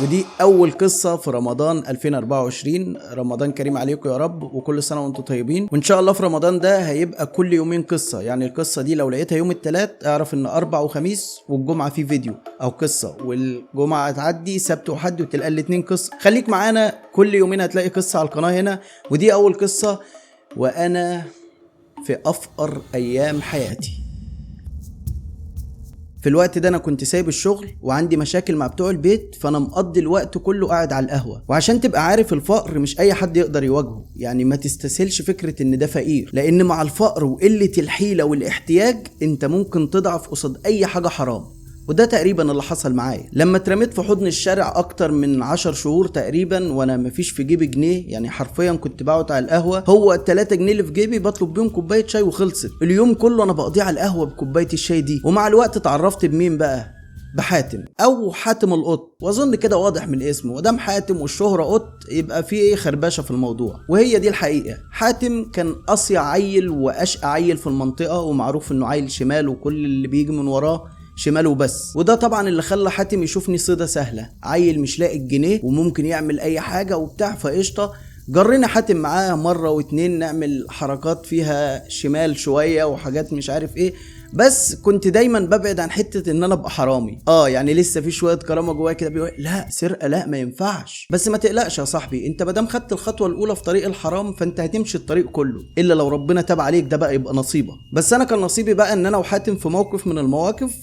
ودي أول قصة في رمضان 2024. رمضان كريم عليكم يا رب، وكل سنة وانتم طيبين. وإن شاء الله في رمضان ده هيبقى كل يومين قصة. يعني القصة دي لو لقيتها يوم الثلاث اعرف إن أربع وخميس والجمعة فيه فيديو أو قصة، والجمعة تعدي سبت وحد وتلقى الاتنين قصة. خليك معانا كل يومين هتلاقي قصة على القناة هنا. ودي أول قصة وأنا في أفقر أيام حياتي. في الوقت ده انا كنت سايب الشغل وعندي مشاكل مع بتوع البيت، فانا مقضي الوقت كله قاعد على القهوة. وعشان تبقى عارف الفقر مش اي حد يقدر يواجهه، يعني ما تستسهلش فكرة ان ده فقير، لان مع الفقر وقلة الحيلة والاحتياج انت ممكن تضعف قصاد اي حاجة حرام. وده تقريبا اللي حصل معايا لما اترميت في حضن الشارع اكتر من 10 شهور تقريبا، وانا مفيش في جيبي جنيه. يعني حرفيا كنت بقعد على القهوة، هو 3 جنيه اللي في جيبي بطلب بيهم كوباية شاي وخلصت. اليوم كله انا بقضيه على القهوة بكوباية الشاي دي. ومع الوقت اتعرفت بمين بقى؟ بحاتم او حاتم القط، واظن كده واضح من اسمه. ودام حاتم والشهرة قط يبقى في ايه خربشه في الموضوع. وهي دي الحقيقه. حاتم كان اصيع عيل واشقى عيل في المنطقه، ومعروف انه عيل شمال وكل اللي بيجي من وراه شماله بس. وده طبعا اللي خلى حاتم يشوفني صيدة سهلة، عيل مش لاقي الجنيه وممكن يعمل اي حاجة وبتاع. فقشطة جرينا حاتم معاه مرة واتنين نعمل حركات فيها شمال شوية وحاجات مش عارف ايه، بس كنت دايما ببعد عن حتة ان انا ابقى حرامي. يعني لسه في شوية كرامة جوايا كده بيقول لا سرقة لا ما ينفعش. بس ما تقلقش يا صاحبي، انت مادام خدت الخطوة الاولى في طريق الحرام فانت هتمشي الطريق كله، الا لو ربنا تاب عليك ده بقى يبقى نصيبك. بس انا كان نصيبي بقى ان انا وحاتم في موقف من المواقف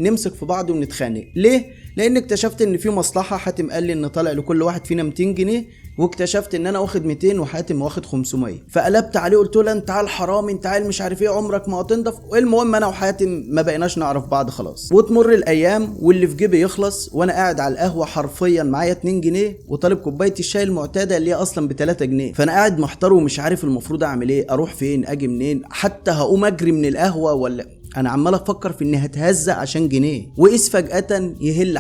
نمسك في بعض ونتخانق. ليه؟ لان اكتشفت ان في مصلحة. حاتم قال لي ان طالع لكل واحد فينا 200 جنيه، واكتشفت ان انا واخد 200 وحاتم واخد 500. فقلبت عليه قلت له انت عيل حرامي، انت عيل مش عارف ايه، عمرك ما هتنضف. المهم انا وحاتم ما بقيناش نعرف بعض خلاص. وتمر الايام واللي في جيبي يخلص، وانا قاعد على القهوة حرفيا معايا 2 جنيه وطالب كوباية الشاي المعتادة اللي هي اصلا ب 3 جنيه. فانا قاعد محتار ومش عارف المفروض اعمل ايه، اروح فين، اجي منين، حتى هقوم اجري من القهوة ولا انا عمال افكر في اني هتهزق عشان جنيه. وإذ فجأة يهل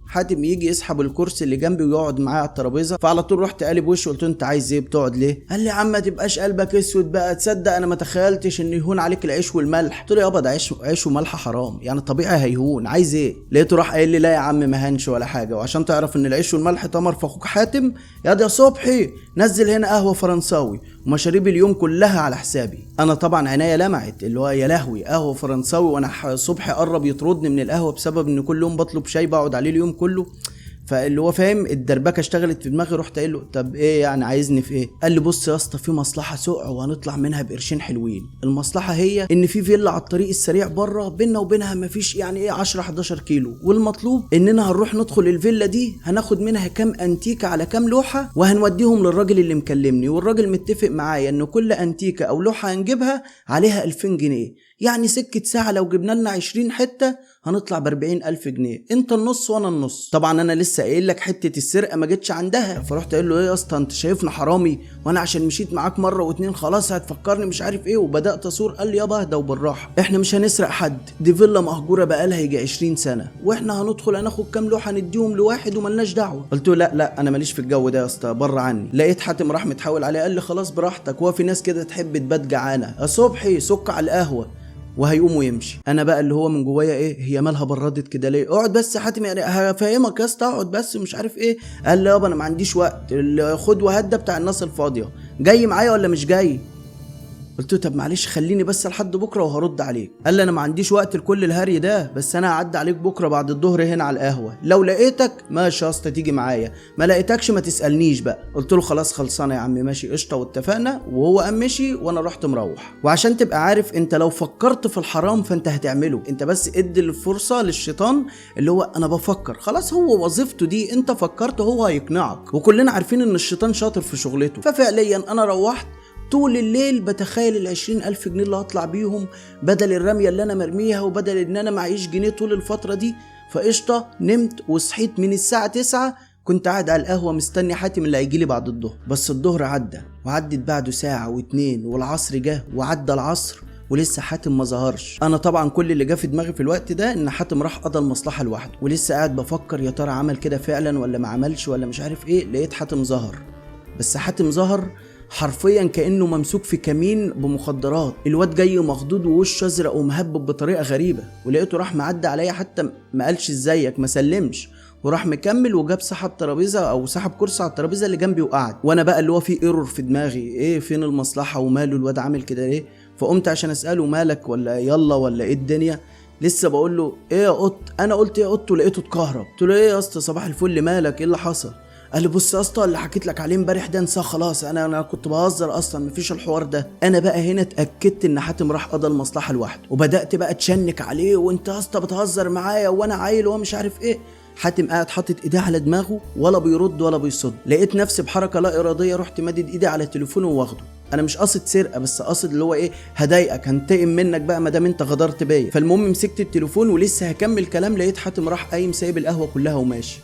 حاتم يجي يسحب الكرسي اللي جنبي ويقعد معايا على الترابيزه. فعلى طول رحت قالب وشه قلت له انت عايز ايه، بتقعد ليه؟ قال لي يا عم ما تبقاش قلبك اسود بقى، تصدق انا ما تخيلتش ان يهون عليك العيش والملح. قلت له يابا ده عيش وملح حرام، يعني طبيعي هيهون، عايز ايه؟ لقيته راح قايل لي لا يا عم ما هنش ولا حاجه، وعشان تعرف ان العيش والملح تمر في اخوك حاتم يا صبحي نزل هنا قهوه فرنساوي ومشاريب اليوم كلها على حسابي. انا طبعا عينيا لمعت، اللي هو يا لهوي قهوه فرنساوي وانا صبحي قرب يطردني من القهوه بسبب ان كل يوم بطلب شاي بقعد عليه اليوم كله. فاللي هو فاهم الدربكه اشتغلت في دماغي. رحت قايل له طب ايه يعني عايزني في ايه؟ قال لي بص يا اسطى في مصلحه سوق وهنطلع منها بقرشين حلوين. المصلحه هي ان في فيلا على الطريق السريع بره بينا وبينها مفيش يعني ايه 10 11 كيلو، والمطلوب اننا هنروح ندخل الفيلا دي هناخد منها كام انتيكه على كام لوحه وهنوديهم للراجل اللي مكلمني، والراجل متفق معايا ان كل انتيكه او لوحه هنجيبها عليها 2000 جنيه، يعني سكه ساعه لو جبنا لنا 20 حته هنطلع ب40,000 جنيه، انت النص وانا النص. طبعا انا لسه قايل لك حته السرقه ما جتش عندها. فرحت قايل له ايه يا اسطى انت شايفنا حرامي وانا عشان مشيت معاك مره واتنين خلاص هتفكرني مش عارف ايه؟ وبدات اصور. قال لي يابا اهدى وبالراحه، احنا مش هنسرق حد، دي فيلا مهجوره بقالها يجي 20 سنه واحنا هندخل هناخد كام لوحه نديهم لواحد وملناش دعوه. قلت له لا انا ماليش في الجو ده يا اسطى بره عني. لقيت حاتم راح متحاول عليه قال لي خلاص براحتك، هو في ناس كده تحب تبات جعانه يا صبحي سك على القهوه، وهيقوم ويمشي. انا بقى اللي هو من جوايا ايه هي مالها بردت كده ليه؟ اقعد بس يا حاتم يعني هفهمك يا اسطى اقعد بس مش عارف ايه. قال لي يابا انا ما عنديش وقت، خد وهدى بتاع الناس الفاضيه، جاي معايا ولا مش جاي؟ قلت له طب معلش خليني بس لحد بكره وهرد عليك. قال لي انا ما عنديش وقت لكل الهري ده، بس انا هعدي عليك بكره بعد الظهر هنا على القهوه، لو لقيتك ماشي يا اسطى تيجي معايا، ما لقيتكش ما تسالنيش بقى. قلت له خلاص خلصانه يا عم ماشي قشطه واتفقنا. وهو قام مشي وانا رحت مروح. وعشان تبقى عارف انت لو فكرت في الحرام فانت هتعمله، انت بس ادي الفرصه للشيطان اللي هو انا بفكر، خلاص هو وظيفته دي، انت فكرت هو هيقنعك. وكلنا عارفين ان الشيطان شاطر في شغلته. ففعليا انا روحت طول الليل بتخيل 20,000 جنيه اللي هطلع بيهم بدل الرمية اللي انا مرميها، وبدل ان انا معيش جنيه طول الفترة دي. فقشطة نمت وصحيت من الساعة 9 كنت قاعد على القهوة مستني حاتم اللي هيجيلي بعد الظهر. بس الظهر عدى وعدت بعده ساعة واتنين والعصر جه وعدى العصر ولسه حاتم ما ظهرش. انا طبعا كل اللي جه في دماغي في الوقت ده ان حاتم راح قضى المصلحة لوحده، ولسه قاعد بفكر يا ترى عمل كده فعلا ولا ما عملش ولا مش عارف ايه. لقيت حاتم ظهر، بس حاتم ظهر حرفيا كأنه ممسوك في كمين بمخدرات. الواد جاي مخضوض ووشه ازرق ومهبب بطريقة غريبة. ولقيته راح معدي عليا، حتى ما قالش ازيك ما سلمش، وراح مكمل وجاب سحب ترابيزه او سحب كرسي على الترابيزه اللي جنبي وقعد، وانا بقى اللي هو في ايرور في دماغي، ايه فين المصلحه وماله الواد عامل كده ليه؟ فقمت عشان اساله مالك ولا يلا ولا ايه الدنيا. لسه بقول له ايه يا قط، انا قلت ايه يا قط ولقيته اتكهرب. قلت له ايه يا اسطى صباح الفل مالك ايه اللي حصل؟ قال لي بص يا اسطى اللي حكيت لك عليه امبارح ده انساه خلاص، انا كنت بهزر اصلا مفيش الحوار ده. انا بقى هنا اتاكدت ان حاتم راح قضى المصلحه لوحده، وبدات بقى اتشنك عليه وانت يا اسطى بتهزر معايا وانا عيل ومش عارف ايه. حاتم قاعد حاطط ايديه على دماغه ولا بيرد ولا بيصد. لقيت نفسي بحركه لا اراديه رحت مادد ايدي على تليفونه واخده. انا مش قاصد سرقه، بس قاصد اللي هو ايه هضايقك هنتقم منك بقى ما دام انت غدرت بيا. فالمهم مسكت التليفون ولسه هكمل كلام لقيت حاتم راح قايم سايب القهوه كلها وماشي.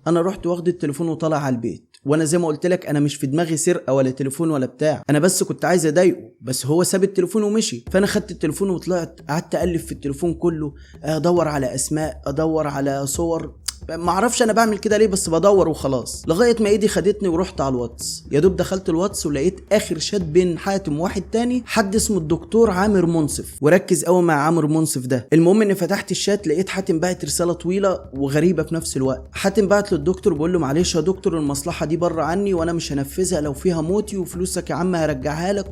انا رحت واخد التليفون وطالع على البيت، وانا زي ما قلت لك انا مش في دماغي سرقه ولا تليفون ولا بتاع، انا بس كنت عايز اضايقه، بس هو ساب التليفون ومشي. فانا خدت التليفون وطلعت قعدت اقلب في التليفون كله، ادور على اسماء ادور على صور، ما اعرفش انا بعمل كده ليه بس بدور وخلاص، لغايه ما ايدي خدتني ورحت على الواتس. يا دوب دخلت الواتس ولقيت اخر شات بين حاتم وواحد تاني حد اسمه الدكتور عامر منصف، وركز قوي مع عامر منصف ده. المهم اني فتحت الشات لقيت حاتم باعت رساله طويله وغريبه في نفس الوقت. حاتم بعت للدكتور بيقول له معلش يا دكتور المصلحه دي بره عني وانا مش هنفذها، لو فيها موتي وفلوسك يا عم هرجعها لك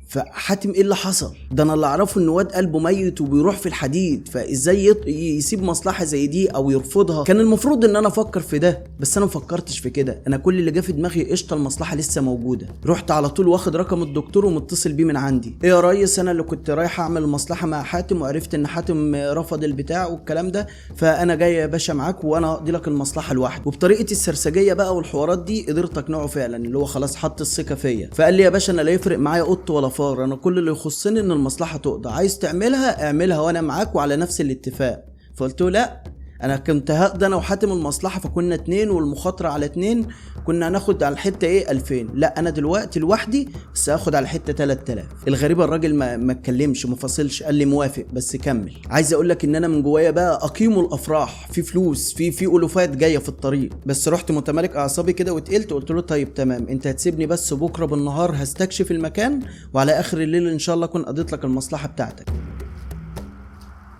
فحاتم ايه اللي حصل؟ ده انا اللي اعرفه ان واد قلبه ميت وبيروح في الحديد، فازاي يسيب مصلحه زي دي او يرفضها؟ كان المفروض ان انا افكر في ده، بس انا مفكرتش في كده. انا كل اللي جه في دماغي قشطه المصلحه لسه موجوده. رحت على طول واخد رقم الدكتور ومتصل بيه من عندي. ايه يا ريس انا اللي كنت رايح اعمل المصلحه مع حاتم وعرفت ان حاتم رفض البتاع والكلام ده، فانا جاي يا باشا معاك وانا اقضي لك المصلحه لوحدي. وبطريقتي السرسجيه بقى والحوارات دي قدرت اقنعه فعلا اللي هو خلاص حط الثقه فيا. فقال لي يا باشا انا لا يفرق معايا قط ولا انا كل اللي يخصني ان المصلحه تقضى، عايز تعملها اعملها وانا معاك وعلى نفس الاتفاق. فقلت له لا انا كنت هقضي انا وحاتم المصلحه فكنا 2 والمخاطره على 2 كنا هناخد على الحته ايه 2000، لا انا دلوقتي لوحدي بس هاخد على الحته 3000. الغريبه الراجل ما اتكلمش ما فصلش قال لي موافق بس كمل. عايز اقول لك ان انا من جوايا بقى اقيم الافراح في فلوس في الوفات جايه في الطريق، بس رحت متمالك اعصابي كده واتقلت قلت له طيب تمام انت هتسيبني بس بكره بالنهار هستكشف المكان وعلى اخر الليل ان شاء الله اكون قضيت لك المصلحه بتاعتك.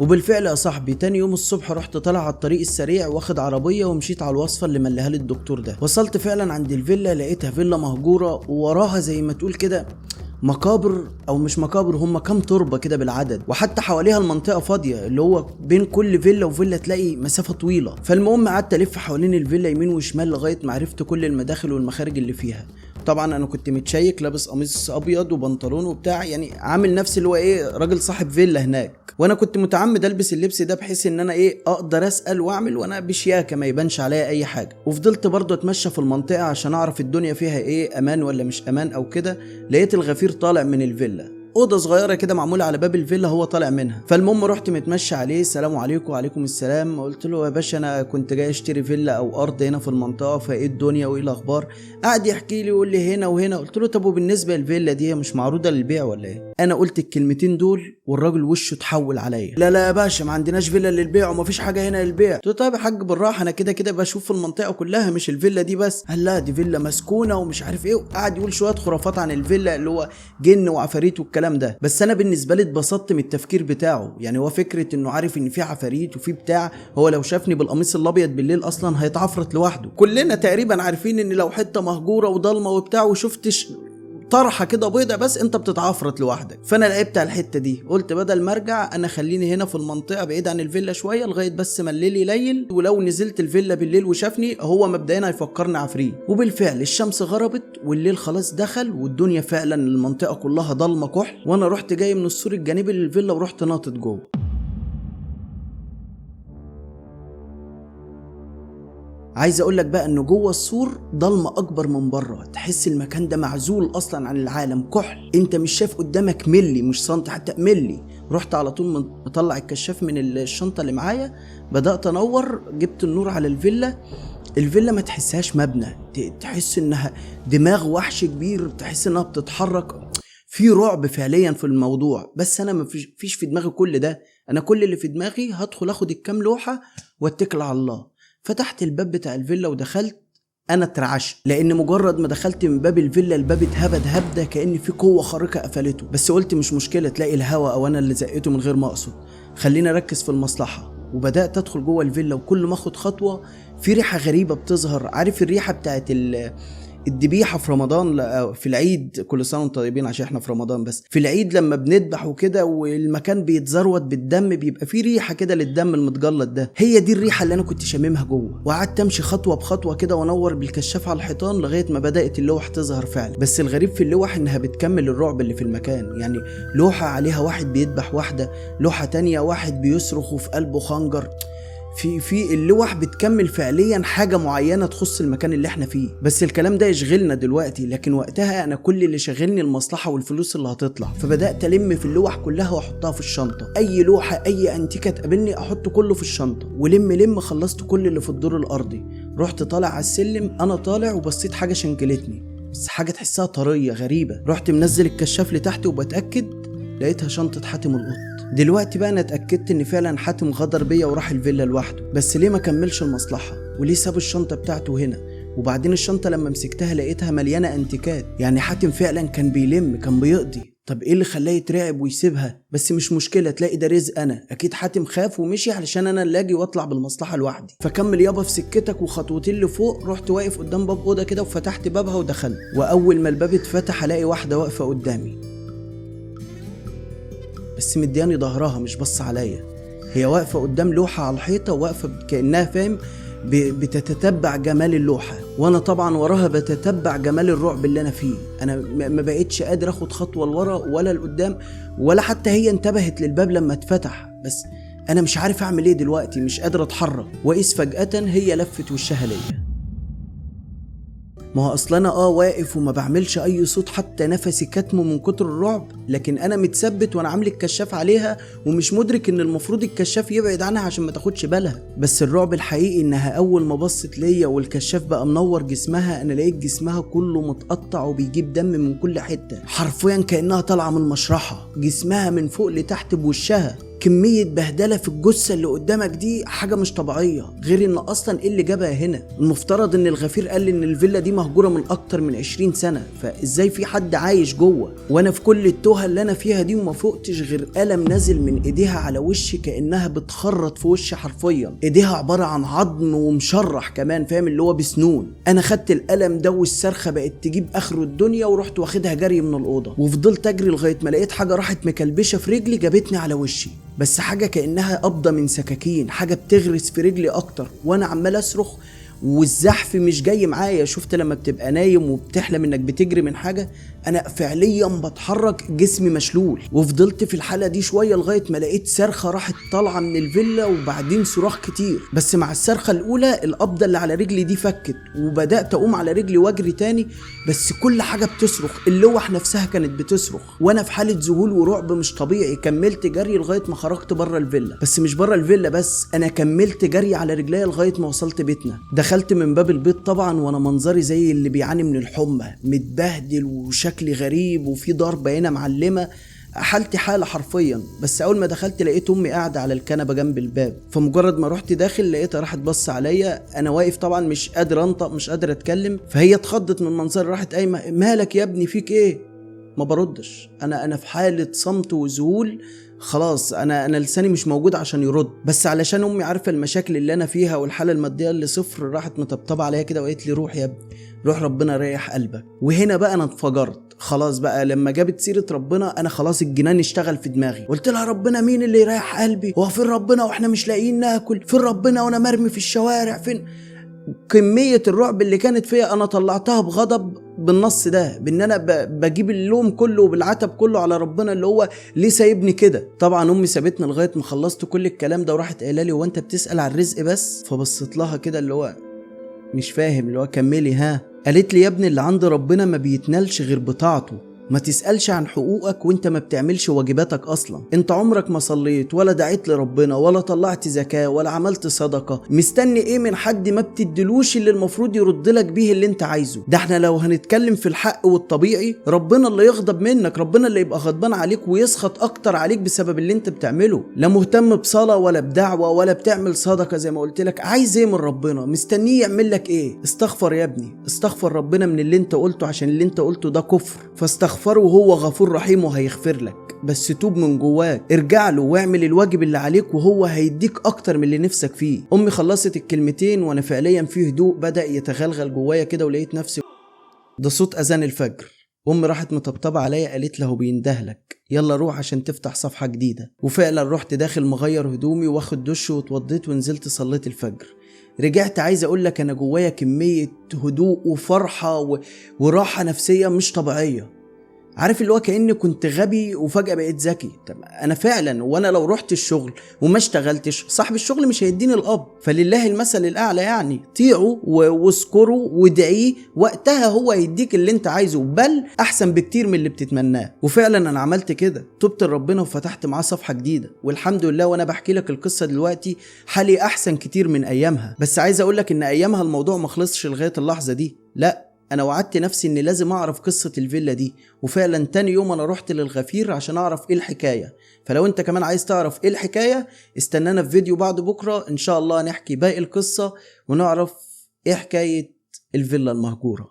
وبالفعل يا صاحبي تاني يوم الصبح رحت طالع على الطريق السريع واخد عربيه ومشيت على الوصفه اللي مليها لي الدكتور ده. وصلت فعلا عند الفيلا لقيتها فيلا مهجوره ووراها زي ما تقول كده مقابر او مش مقابر، هم كام تربه كده بالعدد، وحتى حواليها المنطقه فاضيه اللي هو بين كل فيلا وفيلا تلاقي مسافه طويله. فالمهم قعدت الف حوالين الفيلا يمين وشمال لغايه ما عرفت كل المداخل والمخارج اللي فيها. طبعا انا كنت متشيك لابس قميص ابيض وبنطلون وبتاع، يعني عامل نفسي اللي هو ايه راجل صاحب فيلا هناك، وانا كنت متعمد البس اللبس ده بحيث ان انا ايه اقدر اسال واعمل وانا بشياكه ما يبانش عليا اي حاجه. وفضلت برضه اتمشى في المنطقه عشان اعرف الدنيا فيها ايه امان ولا مش امان او كده. لقيت الغفير طالع من الفيلا، اوضه صغيره كده معموله على باب الفيلا هو طالع منها. فالمهم رحت متمشى عليه السلام عليكم وعليكم السلام. قلت له يا باشا انا كنت جاي اشتري فيلا او ارض هنا في المنطقه فايه الدنيا وايه الاخبار؟ قعد يحكي لي ويقول لي هنا وهنا. قلت له طب وبالنسبه للفيلا دي مش معروضه للبيع ولا ايه؟ انا قلت الكلمتين دول والراجل وشه اتحول عليا. لا يا باشا ما عندناش فيلا للبيع ومفيش حاجه هنا للبيع. قلت له طيب يا حاج بالراحه انا كده بشوف في المنطقه كلها مش الفيلا دي بس. قال لا دي فيلا مسكونه ومش عارف ايه، وقعد يقول شويه خرافات عن الفيلا اللي هو جن وعفاريت والكلام ده. بس انا بالنسبه لي اتبسطت من التفكير بتاعه، يعني هو فكره انه عارف ان في عفاريت وفي بتاع، هو لو شافني بالقميص الابيض بالليل اصلا هيتعفرت لوحده. كلنا تقريبا عارفين ان لو حته مهجوره وضلمه وبتاع وشفتش طرحه كده بيضه بس انت بتتعفرت لوحدك. فانا لعبت على الحته دي، قلت بدل ما ارجع انا خليني هنا في المنطقه بعيد عن الفيلا شويه لغايه بس ما الليل يليل، ولو نزلت الفيلا بالليل وشافني هو مبدئيا هيفكرني عفريت. وبالفعل الشمس غربت والليل خلاص دخل والدنيا فعلا المنطقه كلها ضلمه كحل، وانا رحت جاي من السور الجانبي للفيلا ورحت ناطط جوه. عايز اقول لك بقى ان جوه السور ضلمه اكبر من بره، تحس المكان ده معزول اصلا عن العالم كحل، انت مش شايف قدامك ملي مش سنتي حتى ملي. رحت على طول مطلع الكشاف من الشنطه اللي معايا، بدات انور جبت النور على الفيلا ما تحسهاش مبنى، تحس انها دماغ وحش كبير، تحس انها بتتحرك، في رعب فعليا في الموضوع. بس انا ما فيش في دماغي كل ده، انا كل اللي في دماغي هدخل اخد الكام لوحه واتكل على الله. فتحت الباب بتاع الفيلا ودخلت. انا اترعشت لان مجرد ما دخلت من باب الفيلا الباب اتهبد هبده كأن في قوه خارقه قفلته، بس قلت مش مشكله تلاقي الهوا او انا اللي زقته من غير ما اقصد، خلينا اركز في المصلحه. وبدات ادخل جوه الفيلا، وكل ما اخد خطوه في ريحه غريبه بتظهر. عارف الريحه بتاعت الذبيحه في رمضان، في العيد، كل سنه وانتم طيبين عشان احنا في رمضان، بس في العيد لما بنذبح وكده والمكان بيتزروت بالدم بيبقى فيه ريحه كده للدم المتجلط ده. هي دي الريحه اللي انا كنت شاممها جوه. وقعدت امشي خطوه بخطوه كده وانور بالكشاف على الحيطان لغايه ما بدات اللوح تظهر فعلا. بس الغريب في اللوح انها بتكمل الرعب اللي في المكان. يعني لوحه عليها واحد بيذبح واحده، لوحه تانية واحد بيصرخ وفي قلبه خنجر. في اللوح بتكمل فعليا حاجة معينة تخص المكان اللي احنا فيه. بس الكلام ده يشغلنا دلوقتي، لكن وقتها انا كل اللي شغلني المصلحة والفلوس اللي هتطلع. فبدأت الم في اللوح كلها واحطها في الشنطة. اي لوحة اي انتيكة تقابلني احط كله في الشنطة، ولم خلصت كل اللي في الدور الارضي. رحت طالع على السلم، انا طالع وبصيت حاجة شنكلتني، بس حاجة تحسها طرية غريبة. رحت منزل الكشاف لتحت وبتأكد، لقيتها شنطة حاتم القط. دلوقتي بقى انا اتأكدت ان فعلا حاتم غدر بيا وراح الفيلا لوحده. بس ليه ما كملش المصلحة؟ وليه ساب الشنطة بتاعته هنا؟ وبعدين الشنطة لما مسكتها لقيتها مليانة انتيكات. يعني حاتم فعلا كان بيلم، كان بيقضي. طب ايه اللي خلاه يترعب ويسيبها؟ بس مش مشكلة، تلاقي ده رزق. انا اكيد حاتم خاف ومشي علشان انا اللي اجي واطلع بالمصلحة لوحدي. فكمل يابا في سكتك وخطوتين لفوق. رحت واقف قدام باب اوضة كده وفتحت بابها ودخلت. واول ما الباب اتفتح الاقي واحدة واقفة قدامي، بس مدياني ظهرها مش بص عليا. هي واقفة قدام لوحة على الحيطة، واقفة كأنها فاهم بتتتبع جمال اللوحة، وانا طبعا وراها بتتبع جمال الرعب اللي انا فيه. انا ما بقيتش قادر اخد خطوة لورا ولا لقدام، ولا حتى هي انتبهت للباب لما اتفتح. بس انا مش عارف اعمل ايه دلوقتي، مش قادر اتحرك. وإذ فجأة هي لفت وشها ليا. ما هو اصلا انا واقف وما بعملش اي صوت، حتى نفسي كتمه من كتر الرعب، لكن انا متثبت وانا عامل الكشاف عليها ومش مدرك ان المفروض الكشاف يبعد عنها عشان ما تاخدش بالها. بس الرعب الحقيقي انها اول ما بصت ليا والكشاف بقى منور جسمها، انا لقيت جسمها كله متقطع وبيجيب دم من كل حتة، حرفيا كأنها طالعة من المشرحة. جسمها من فوق لتحت بوشها. كمية بهدلة في الجثة اللي قدامك دي حاجة مش طبيعية. غير ان اصلا ايه اللي جابها هنا؟ المفترض ان الغفير قال ان الفيلا دي مهجورة من اكتر من 20 سنة، فازاي في حد عايش جوه وانا في كل التوهة اللي انا فيها دي وما فوقتش غير ألم نازل من ايديها على وشي، كأنها بتخرط في وشي حرفيا. ايديها عبارة عن عظم ومشرح كمان، فاهم اللي هو بسنون. انا خدت الألم ده والصرخة بقت تجيب اخر الدنيا، ورحت واخدها جري من الأوضة، وفضلت اجري لغاية ما لقيت حاجة راحت مكلبشة في رجلي جابتني على وشي. بس حاجة كأنها قبضة من سكاكين، حاجة بتغرس في رجلي أكتر، وأنا عمال أصرخ والزحف مش جاي معايا. شفت لما بتبقى نايم وبتحلم انك بتجري من حاجة؟ انا فعليا بتحرك، جسمي مشلول. وفضلت في الحالة دي شوية لغاية ما لقيت صرخة راحت طالعة من الفيلا، وبعدين صراخ كتير. بس مع الصرخة الاولى القبضة اللي على رجلي دي فكت، وبدأت اقوم على رجلي واجري تاني. بس كل حاجة بتصرخ، اللوح نفسها كانت بتصرخ، وانا في حالة ذهول ورعب مش طبيعي. كملت جري لغاية ما خرجت بره الفيلا. بس مش بره الفيلا بس، انا كملت جري على رجلي لغاية ما وصلت بيتنا. دخلت من باب البيت طبعا وانا منظري زي اللي بيعاني من الحمى، متبهدل وشكلي غريب وفي ضربة هنا معلمة، حالتي حالة حرفيا. بس اول ما دخلت لقيت امي قاعدة على الكنبة جنب الباب. فمجرد ما رحت داخل لقيتها راحت بص عليا، انا واقف طبعا مش قادر انطق مش قادر اتكلم. فهي اتخضت من منظري، راحت قايمة، مالك يا ابني فيك ايه؟ ما بردش، انا في حالة صمت وذهول. خلاص انا لساني مش موجود عشان يرد. بس علشان امي عارفه المشاكل اللي انا فيها والحاله الماديه اللي صفر، راحت مطبطبه عليا كده وقالت لي روح يا ابني روح، ربنا يريح قلبك. وهنا بقى انا اتفجرت خلاص. بقى لما جابت سيره ربنا انا خلاص الجنان اشتغل في دماغي. قلت لها ربنا مين اللي يريح قلبي؟ هو فين ربنا واحنا مش لاقيين ناكل؟ فين ربنا وانا مرمي في الشوارع؟ فين؟ كمية الرعب اللي كانت فيها انا طلعتها بغضب بالنص ده، بان انا بجيب اللوم كله وبالعتب كله على ربنا، اللي هو ليه سايبني كده. طبعا امي سابتني لغايه ما خلصت كل الكلام ده، وراحت قايله لي هو انت بتسال على الرزق بس؟ فبصيت لها كده اللي هو مش فاهم، اللي هو كملي ها. قالت لي يا ابني اللي عند ربنا ما بيتنالش غير بطاعته، ما تسألش عن حقوقك وانت ما بتعملش واجباتك اصلا. انت عمرك ما صليت ولا دعيت لربنا ولا طلعت زكاة ولا عملت صدقة، مستني ايه من حد ما بتدلوش اللي المفروض يرد لك بيه اللي انت عايزه؟ ده احنا لو هنتكلم في الحق والطبيعي، ربنا اللي يغضب منك، ربنا اللي يبقى غضبان عليك ويسخط اكتر عليك بسبب اللي انت بتعمله. لا مهتم بصلاة ولا بدعوة ولا بتعمل صدقة زي ما قلت لك. عايز ايه من ربنا؟ مستنيه يعمل لك ايه؟ استغفر يا ابني، استغفر ربنا من اللي انت قلته، عشان اللي انت قلته ده كفر، فاستغفر تستغفره وهو غفور رحيم وهيغفر لك، بس توب من جواك، ارجع له واعمل الواجب اللي عليك وهو هيديك اكتر من اللي نفسك فيه. امي خلصت الكلمتين وانا فعليا في هدوء بدأ يتغلغل جوايا كده، ولقيت نفسي ده صوت اذان الفجر. امي راحت مطبطبه عليا قالت له بيندهلك، يلا روح عشان تفتح صفحه جديده. وفعلا رحت داخل مغير هدومي واخد دش واتوضيت ونزلت صليت الفجر. رجعت عايز اقول لك انا جوايا كميه هدوء وفرحه وراحه نفسيه مش طبيعيه. عارف اللي هو كأني كنت غبي وفجأة بقيت ذكي. طب انا فعلا وانا لو رحت الشغل وما اشتغلتش صاحب الشغل مش هيديني القبض، فلله المثل الاعلى يعني. طيعه واذكره وادعيه، وقتها هو هيديك اللي انت عايزه، بل احسن بكتير من اللي بتتمناه. وفعلا انا عملت كده، تبت لربنا وفتحت معاه صفحة جديدة، والحمد لله وانا بحكي لك القصة دلوقتي حالي احسن كتير من ايامها. بس عايز اقول لك ان ايامها الموضوع ما خلصش لغاية اللحظة دي، لا انا وعدت نفسي اني لازم اعرف قصة الفيلا دي. وفعلا تاني يوم انا رحت للغفير عشان اعرف ايه الحكاية. فلو انت كمان عايز تعرف ايه الحكاية استنانا في فيديو بعد بكرة ان شاء الله نحكي باقي القصة ونعرف ايه حكاية الفيلا المهجورة.